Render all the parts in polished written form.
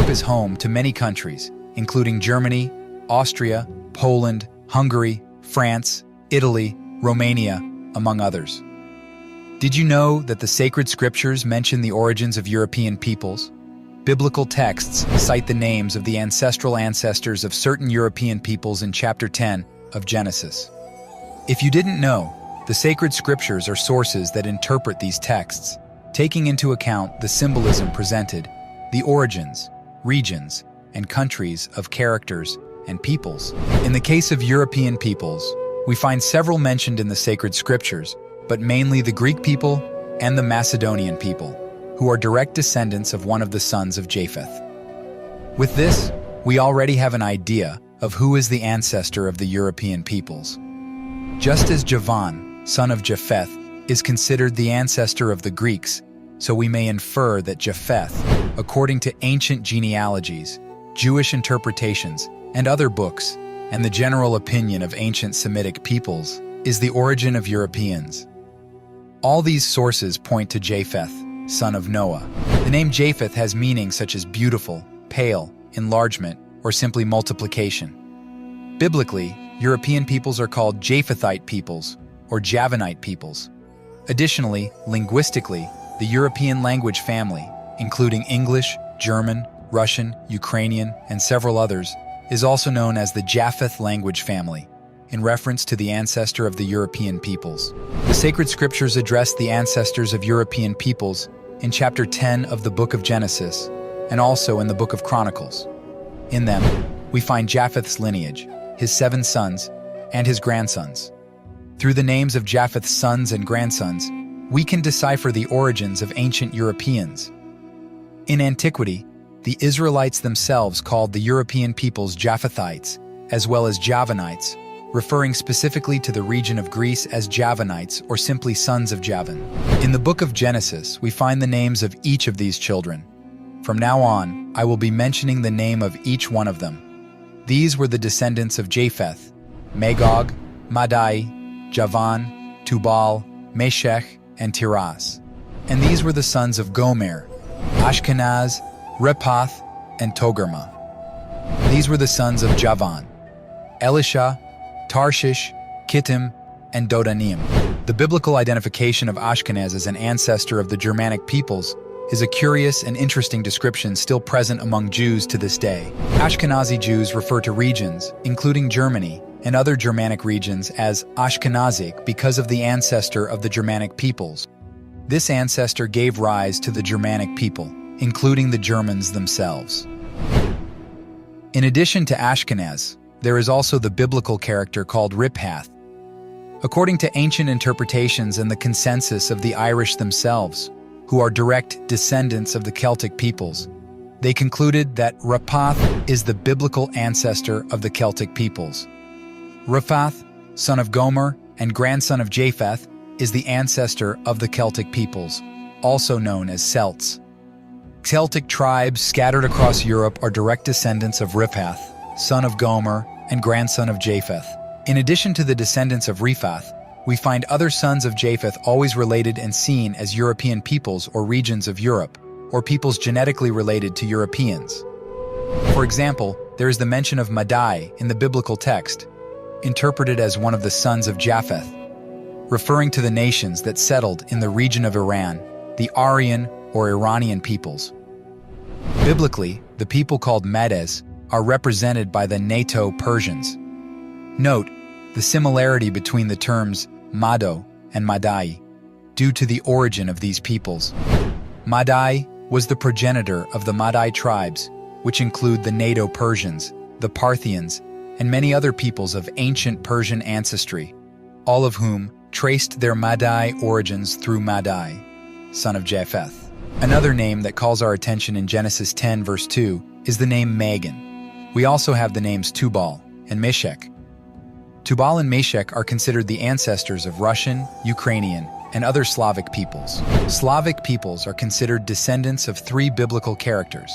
Europe is home to many countries, including Germany, Austria, Poland, Hungary, France, Italy, Romania, among others. Did you know that the sacred scriptures mention the origins of European peoples? Biblical texts cite the names of the ancestral ancestors of certain European peoples in chapter 10 of Genesis. If you didn't know, the sacred scriptures are sources that interpret these texts, taking into account the symbolism presented, the origins, regions, and countries of characters and peoples. In the case of European peoples, we find several mentioned in the sacred scriptures, but mainly the Greek people and the Macedonian people, who are direct descendants of one of the sons of Japheth. With this, we already have an idea of who is the ancestor of the European peoples. Just as Javan, son of Japheth, is considered the ancestor of the Greeks, so we may infer that Japheth, according to ancient genealogies, Jewish interpretations, and other books, and the general opinion of ancient Semitic peoples, is the origin of Europeans. All these sources point to Japheth, son of Noah. The name Japheth has meanings such as beautiful, pale, enlargement, or simply multiplication. Biblically, European peoples are called Japhethite peoples, or Javanite peoples. Additionally, linguistically, the European language family, including English, German, Russian, Ukrainian, and several others, is also known as the Japheth language family, in reference to the ancestor of the European peoples. The sacred scriptures address the ancestors of European peoples in chapter 10 of the book of Genesis, and also in the book of Chronicles. In them, we find Japheth's lineage, his 7 sons, and his grandsons. Through the names of Japheth's sons and grandsons, we can decipher the origins of ancient Europeans. In antiquity, the Israelites themselves called the European peoples Japhethites, as well as Javanites, referring specifically to the region of Greece as Javanites or simply sons of Javan. In the book of Genesis, we find the names of each of these children. From now on, I will be mentioning the name of each one of them. These were the descendants of Japheth: Magog, Madai, Javan, Tubal, Meshech, and Tiras. And these were the sons of Gomer: Ashkenaz, Rephath, and Togarmah. These were the sons of Javan: Elisha, Tarshish, Kittim, and Dodanim. The biblical identification of Ashkenaz as an ancestor of the Germanic peoples is a curious and interesting description still present among Jews to this day. Ashkenazi Jews refer to regions, including Germany and other Germanic regions, as Ashkenazic because of the ancestor of the Germanic peoples. This ancestor gave rise to the Germanic people, including the Germans themselves. In addition to Ashkenaz, there is also the biblical character called Riphath. According to ancient interpretations and the consensus of the Irish themselves, who are direct descendants of the Celtic peoples, they concluded that Riphath is the biblical ancestor of the Celtic peoples. Riphath, son of Gomer and grandson of Japheth, is the ancestor of the Celtic peoples, also known as Celts. Celtic tribes scattered across Europe are direct descendants of Riphath, son of Gomer and grandson of Japheth. In addition to the descendants of Riphath, we find other sons of Japheth always related and seen as European peoples or regions of Europe, or peoples genetically related to Europeans. For example, there is the mention of Madai in the biblical text, interpreted as one of the sons of Japheth, referring to the nations that settled in the region of Iran, the Aryan or Iranian peoples. Biblically, the people called Medes are represented by the Nato Persians. Note the similarity between the terms Mado and Madai, due to the origin of these peoples. Madai was the progenitor of the Madai tribes, which include the Nato Persians, the Parthians, and many other peoples of ancient Persian ancestry, all of whom traced their Madai origins through Madai, son of Japheth. Another name that calls our attention in Genesis 10 verse 2 is the name Magan. We also have the names Tubal and Meshech. Tubal and Meshech are considered the ancestors of Russian, Ukrainian, and other Slavic peoples. Slavic peoples are considered descendants of 3 biblical characters.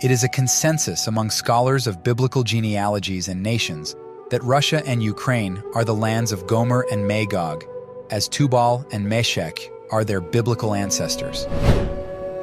It is a consensus among scholars of biblical genealogies and nations that Russia and Ukraine are the lands of Gomer and Magog, as Tubal and Meshech are their biblical ancestors.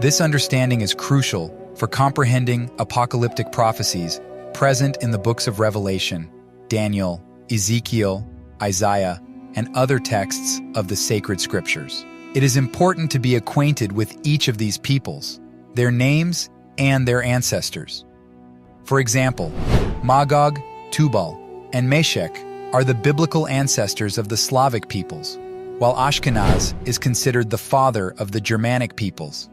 This understanding is crucial for comprehending apocalyptic prophecies present in the books of Revelation, Daniel, Ezekiel, Isaiah, and other texts of the sacred scriptures. It is important to be acquainted with each of these peoples, their names, and their ancestors. For example, Magog, Tubal, and Meshech are the biblical ancestors of the Slavic peoples, while Ashkenaz is considered the father of the Germanic peoples.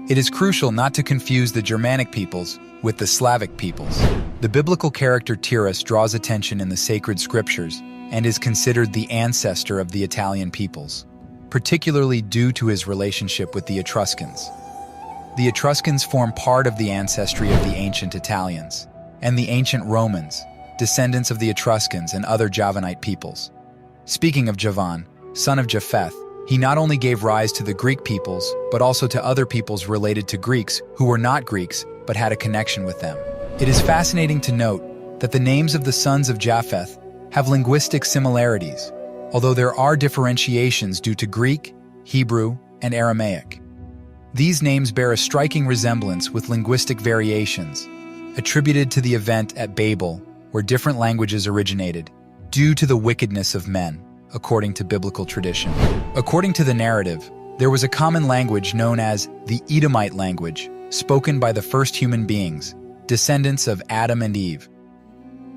It is crucial not to confuse the Germanic peoples with the Slavic peoples. The biblical character Tyrus draws attention in the sacred scriptures and is considered the ancestor of the Italian peoples, particularly due to his relationship with the Etruscans. The Etruscans form part of the ancestry of the ancient Italians, and the ancient Romans, descendants of the Etruscans and other Javanite peoples. Speaking of Javan, son of Japheth, he not only gave rise to the Greek peoples, but also to other peoples related to Greeks who were not Greeks but had a connection with them. It is fascinating to note that the names of the sons of Japheth have linguistic similarities, although there are differentiations due to Greek, Hebrew, and Aramaic. These names bear a striking resemblance with linguistic variations, attributed to the event at Babel, where different languages originated, due to the wickedness of men, according to biblical tradition. According to the narrative, there was a common language known as the Edomite language, spoken by the first human beings, descendants of Adam and Eve.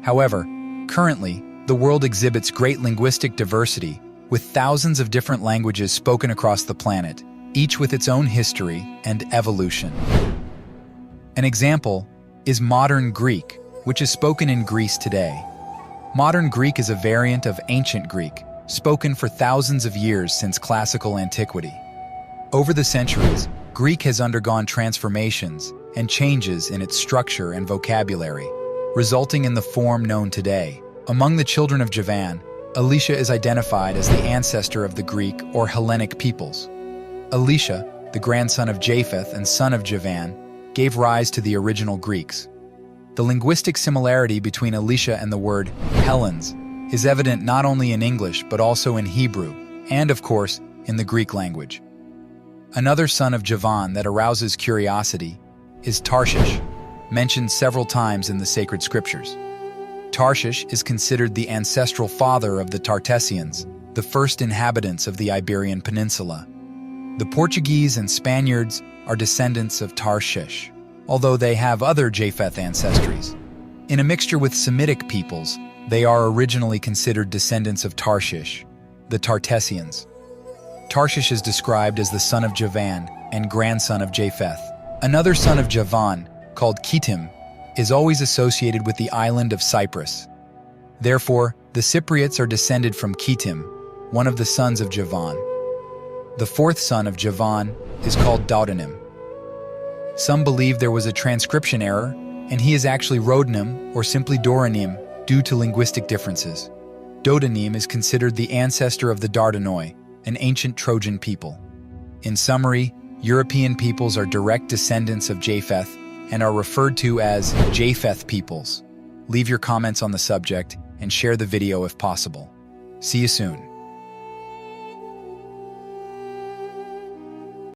However, currently, the world exhibits great linguistic diversity, with thousands of different languages spoken across the planet, each with its own history and evolution. An example is Modern Greek, which is spoken in Greece today. Modern Greek is a variant of Ancient Greek, spoken for thousands of years since classical antiquity. Over the centuries, Greek has undergone transformations and changes in its structure and vocabulary, resulting in the form known today. Among the children of Javan, Elisha is identified as the ancestor of the Greek or Hellenic peoples. Elisha, the grandson of Japheth and son of Javan, gave rise to the original Greeks. The linguistic similarity between Elisha and the word Hellenes is evident not only in English but also in Hebrew, and of course, in the Greek language. Another son of Javan that arouses curiosity is Tarshish, mentioned several times in the sacred scriptures. Tarshish is considered the ancestral father of the Tartessians, the first inhabitants of the Iberian Peninsula. The Portuguese and Spaniards are descendants of Tarshish, although they have other Japheth ancestries. In a mixture with Semitic peoples, they are originally considered descendants of Tarshish, the Tartessians. Tarshish is described as the son of Javan and grandson of Japheth. Another son of Javan, called Kittim, is always associated with the island of Cyprus. Therefore, the Cypriots are descended from Kittim, one of the sons of Javan. The fourth son of Javan is called Dodanim. Some believe there was a transcription error, and he is actually Rodanim or simply Doranim due to linguistic differences. Dodanim is considered the ancestor of the Dardanoi, an ancient Trojan people. In summary, European peoples are direct descendants of Japheth and are referred to as Japheth peoples. Leave your comments on the subject and share the video if possible. See you soon.